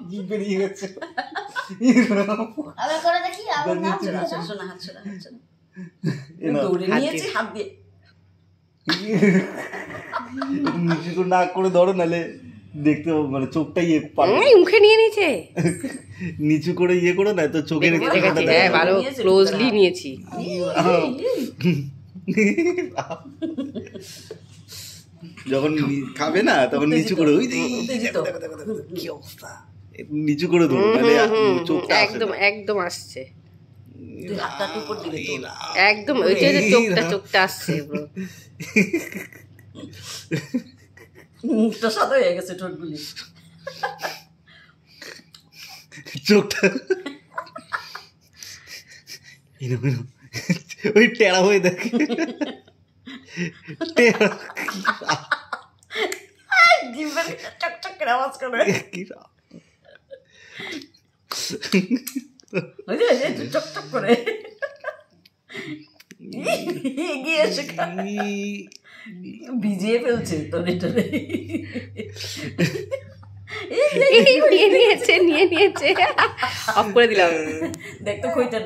কি বেরিয়ে গেছে। আবার করে দেখি, আবার না শোনা হাত ছড়া দৌড়ে নিয়েছি হাত দিয়ে। নিচু না করে ধরো, নাহলে দেখতে মানে চোখটা ইয়ে মুখে নিয়ে নিয়েছে। নিচু করে ইয়ে করো না তো চোখের। হ্যাঁ ভালো ক্লোজলি নিয়েছি। যখন খাবে না তখন নিচু করে, ওই কি অবস্থা, নিচু করে ধরো, তাহলে চোখটা একদম একদম আসছে, হাতটা উপর দিকে তোল, একদম ওই যে চোখটা আসছে। মুখটা সাদা হয়ে গেছে, ঠোঁটগুলি চোখটা ওই টেরা হয়ে দেখে। চকচক করে আওয়াজ করে, চকচক করে এগিয়ে এসে ভিজিয়ে ফেলছে তোরে টোরে। নিয়ে নিয়েছে অফ করে দিলাম। দেখ তো খইটা